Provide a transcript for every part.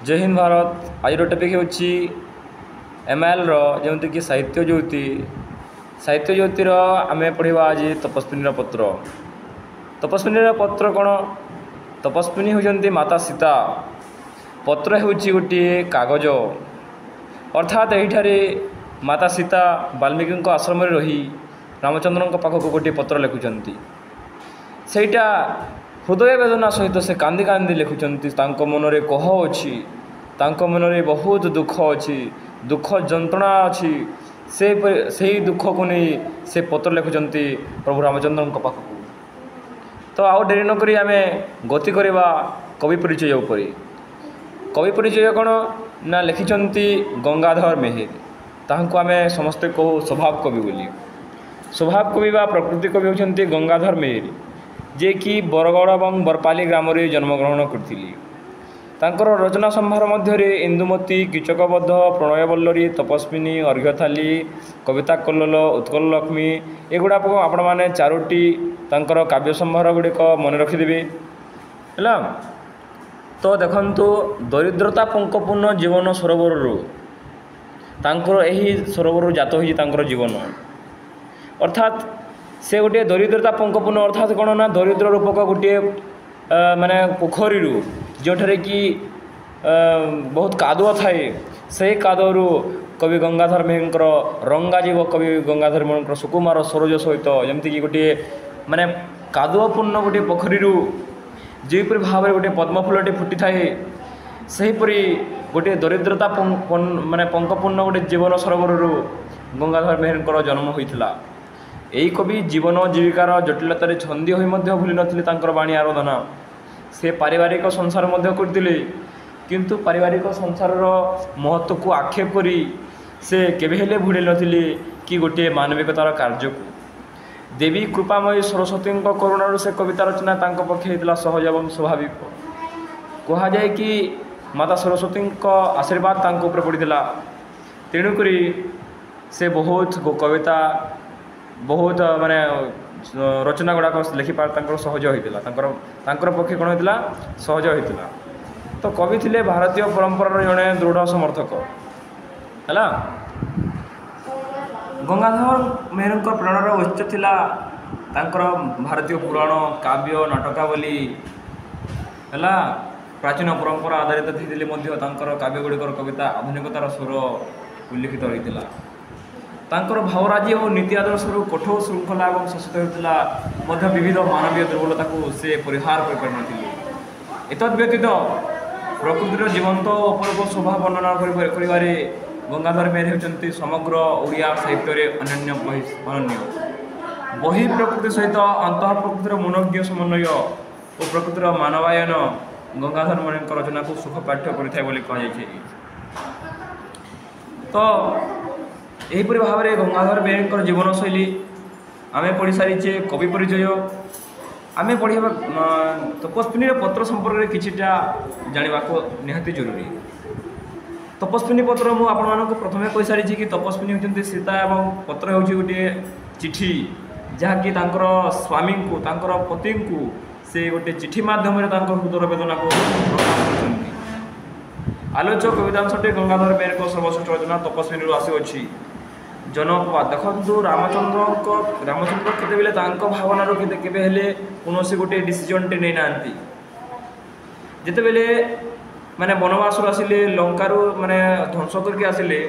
जय हिंद भारत। आज टपिक होची एमएल जमीक साहित्य ज्योति। साहित्य ज्योतिर आम पढ़ा आज तपस्विनी पत्र। तपस्विनी पत्र कौन? तपस्विनी होती माता सीता। पत्र होची गोटे कागज, अर्थात यहीठारे माता सीता वाल्मीकि आश्रम रही रामचंद्र पाखक गोटे पत्र लिखुंट। सेटा हृदय वेदना सहित से कांदी कांदी लिखुंट। मनरे कह अच्छी, मनरे बहुत दुख अच्छी, दुख जंत्रणा अच्छी। से दुख को नहीं से पत्र लिखुंट प्रभु रामचंद्र पाखक। तो आउ डेरी नक आम गति करवा कवि परिचय उपर। कवि परिचय कौन ना लिखिंट गंगाधर मेहेर। तांको आम समस्ते कहू स्वभाव कवि बोली। स्वभाव कवि बा प्रकृति कवि होती गंगाधर मेहेर, जे कि बरगढ़ और बरपाली ग्राम में जन्मग्रहण करथिली। तांकर रचना संभार मध्य इंदुमती, कीचकबद्ध, प्रणयवल्लरी, तपस्विनी, अर्घ्यथाली, कविता कल्लोल, उत्कल लक्ष्मी एगुड़ाक आपण मैंने चारोटी तांकर काव्य संभार गुड़िक मन रखिदेवे है। तो देखंतु दरिद्रता पंकपूर्ण जीवन सरोवर तांकर यही सरोवर जात होई तांकर जीवन। अर्थात से गोटे दरिद्रता पंकपूर्ण अर्थात कौन ना दरिद्र रूपक गोटे माने पोखरी जोठारे कि बहुत कादुआ थाए। से कादुरु कवि गंगाधर मेहेर रंगा जीव कवि गंगाधर मेहेर सुकुमार सरोज सहित जमीक गोटे माने कादुआपूर्ण गोटे पोखरी जेपरी भाव में गोटे पद्मफूलटे फुटी थाए, सेहीपरि गोटे दरिद्रता माने पंकपूर्ण गोटे जीवन सरोवर गंगाधर मेहेर जन्म होता। यही कवि जीवन जीविकार जटिलतार छंदी हो भूल नथिले तांकर बाणी आराधना। से पारिवारिक संसार करते किंतु पारिवारिक संसार महत्व को आक्षेप करी से केबेहेले भूल नथिले कि गोटे मानविकतार कार्य को। देवी कृपामयी सरस्वती करुणा से कविता रचना तांको पक्षे होता सहज एवं स्वाभाविक। कह जाए कि माता सरस्वती आशीर्वाद तांको ऊपर पड़ता, तेणुक से बहुत कविता बहुत माने रचना गुड़ाक लिखिपार सहज होता। पक्षे कौन होता सहज होता। तो कवि थे भारतीय परंपरार जड़े दृढ़ समर्थक है। गंगाधर मेहेर प्रेरणार उत्स थिला तांकर भारतीय पुराण काव्य नाटकावली है। प्राचीन परंपरा आधारित थी काव्य गुड़िकर कविता आधुनिकतार स्वर उल्लिखित होता। तांकर भावराजी और नीति आदर्श कठोर श्रृंखला और शासित होता विविध मानवीय दुर्बलता को से परिहार कर। एतद्व्यतीत प्रकृतिर जीवंत अपरूप शोभा वर्णना कर गंगाधर मेहेर होती समग्र ओडिया साहित्य अनन्य बहि प्रकृति सहित अंतः प्रकृतिर मनोज्ञ समन्वय और प्रकृतिर मानवायन गंगाधर मेहेर रचना को सुखपाठ्य कर। तो यहीपरि भाव में गंगाधर मेहेर जीवनशैली आम पढ़ी सारी। कवि परिचय आम पढ़ा तपस्विनी पत्र संपर्क में किछिटा जाना निहाती जरूरी। तपस्विनी पत्र मुझे प्रथम कही सारी कि तपस्विनी होती सीता एवं पत्र हो गोटे चिठी जहाँकि स्वामी को पति को से गोटे चिठी मध्यम हृदय वेदना को प्रकाश कर। आलोच्य कवितांशटे गंगाधर मेहेर सर्वश्रेष्ठ रचना तपस्विनी आसी जनपवाद। देखो रामचंद्र केतेबेले भावनार केबे कौन गोटे डिसीजन टे नहीं ना जितेबेले माने बनवास आसिले लंकारु माने ध्वंस करके आसिले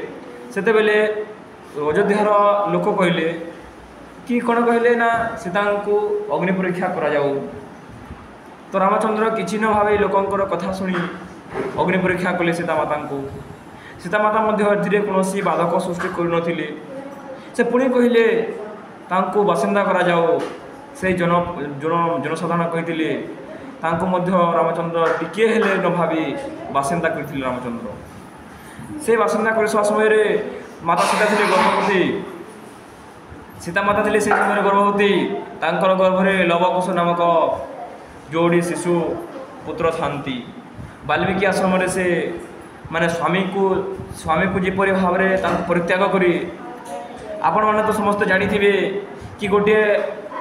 सेते बेले अयोध्यार लोक कहले कि कौन कहले ना सीता को अग्नि परीक्षा करा जाऊ। तो रामचंद्र किछि न भावे लोकंकर कथा शुणी अग्नि परीक्षा कले सीतामाता को। सीतामाता मध्य कौन बाधक सृष्टि कर से पुणी कहले तांको बासिंदा करा जाओ। से जनसाधारण कहते रामचंद्र टिके हेले न भावी बासिंदा करथिले। रामचंद्र से बासिंदा कर समय माता सीता थे गर्भवती। सीता माता थे से समय गर्भवती। तांकर गर्भरे लवकुश नामक जोड़ी शिशु पुत्र थांती। वाल्मीकि आश्रम से माने स्वामी को जीपरि भाव में परित्याग करी आपण मैंने तो समस्त जानी कि गोटे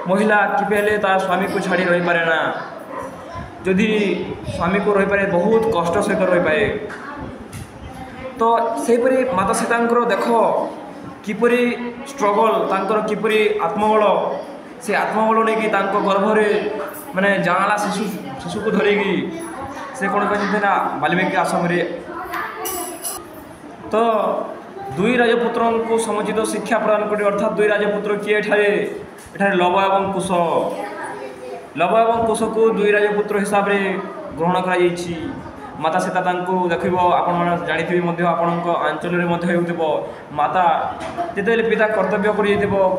महिला किपे ता स्वामी को छाड़ी रही पारे ना। जदि स्वामी को रहीपे बहुत कष्ट सहित रहीपे तो सेहीपरि माता सीतांकर देख किपरि स्ट्रगल तांकर किपरि आत्मबल से आत्मबल नहीं कि गर्भरे माने जाँला शिशु को धरिकी से कौन कहते ना वाल्मीकि आश्रम तो दुई राजपुत्र को समुचित शिक्षा प्रदान कर अर्थात दुई राजपुत्र किए एठारे लव एवं कुश लव एवं कुश को दुई राजपुत्र हिसाब से ग्रहण कर माता सीता देख आपण जानी आपण आंचल माता जिते पिता कर्तव्य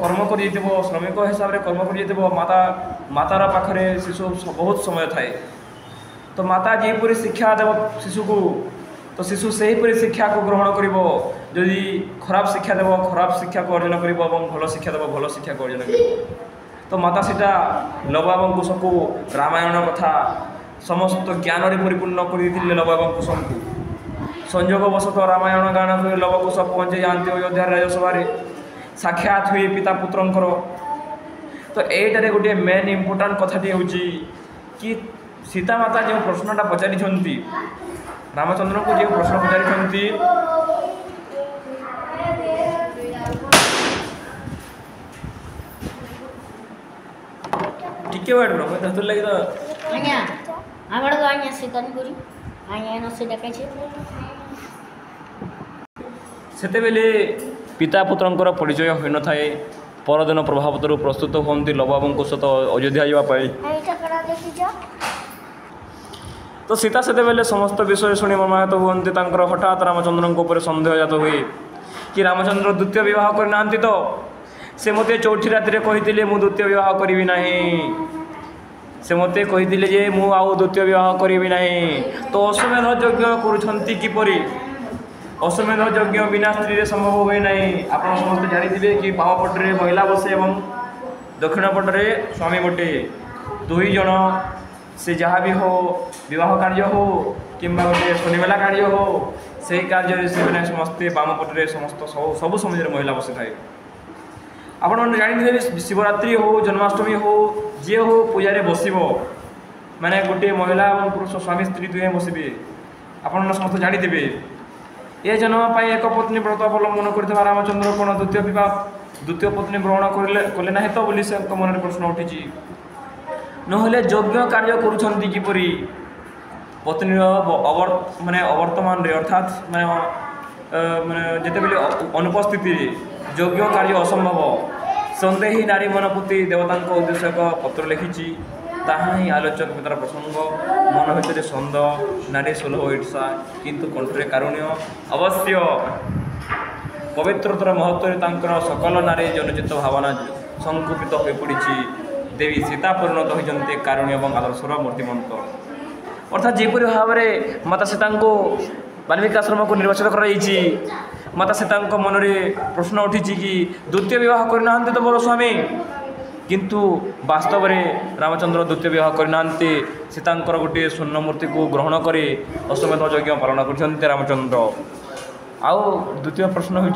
कर्म कर श्रमिक हिसाब से कर्म कर माता मातार पाखे शिशु बहुत समय थाए तो माता जीपरी शिक्षा देव शिशु को तो शिशु से हीपरी शिक्षा को ग्रहण कर जदि खराब शिक्षा देव खराब शिक्षा को अर्जन कर भल शिक्षा देव भल शिक्षा को अर्जन कर तो माता सीता लव एवं कुश को रामायण कथा समस्त ज्ञान परिपूर्ण कर लव एवं कुशम को संयोगवशतः रामायण गान कर लव कुश पहुँचे जाते अयोध्या राजसभा साक्षात हुए पिता पुत्रंकर तो यहीटारे गोटे मेन इम्पोर्टाट कथाटी हूँ कि सीता माता जो प्रश्नटा पचारि रामचंद्र को जो प्रश्न पचारि टिके बैठ रो मैं तो लगी तो आज्ञा आमड़ को आज्ञा सीता नहीं करी आज्ञा न से देखे छे सेते बेले पिता पुत्रंकर परिचय होई न थाए परदिन प्रभावतरु प्रस्तुत होती लव एवं कुश तो अयोध्या जावाई एटा करा देखि जा तो सीता से बेले समस्त विषय शुणी मर्माहत हुए हठात रामचंद्र सन्देह जात हुए कि रामचंद्र द्वितीय विवाह करना तो से मते चौथी राति कही मु द्वितीय विवाह करी ना से मते कही मु आउ द्वितीय विवाह करी ना तो अश्वमेध यज्ञ करुँचपरी अश्वमेध यज्ञ बिना स्त्री संभव हुए ना आप समस्त जानी कि बाम पटे महिला बसे और दक्षिण पटे स्वामी बटे दुई जन से जहाँ भी हो विवाह कार्य हो कि गोटे शनिमेला कार्य हो से कार्य से मैंने समस्ते बाम पटे समस्त सब समय महिला बसी थाए आपण जानी शिवरात्रि हो जन्माष्टमी हो जी हो पूजा बस माने गोटे महिला और पुरुष स्वामी स्त्री दुहे बसबे आपण समस्त जानीथे ये जन्म एक पत्नी व्रत अवलंबन कर रामचंद्र कौन द्वितीय पत्नी ग्रहण कले ना तो बोली से मन में प्रश्न उठी नहले यज्ञ कार्य करुँचपरी पत्नी माने अवर्तमान अर्थात माने जिते बेले अनुपस्थित यज्ञ कार्य असंभव सन्देही नारी मनपुति देवता उद्देश्य एक पत्र लिखी ताहा ही आलोचक पितार प्रसंग मन भर छंद नारी सुलभ ईर्षा किंतु कंठरे कारुण्य अवश्य पवित्रतर महत्व सकल नारी जनचित भावना संकुपित हो पड़ी देवी सीता परिणत होती कारुण्य और आदर्शर मूर्तिमंत अर्थात जीपरी भाव में माता सीता को वाल्मीकि आश्रम को निर्वाचित कर माता सीता मन में प्रश्न उठी कि द्वितीय विवाह करना तो मोर स्वामी किंतु वास्तव में रामचंद्र द्वितीय विवाह करना सीतांकर गोटे स्वर्ण मूर्ति को ग्रहण कर अश्वमेध यज्ञ पालन कर रामचंद्र आउ द्वितीय प्रश्न हो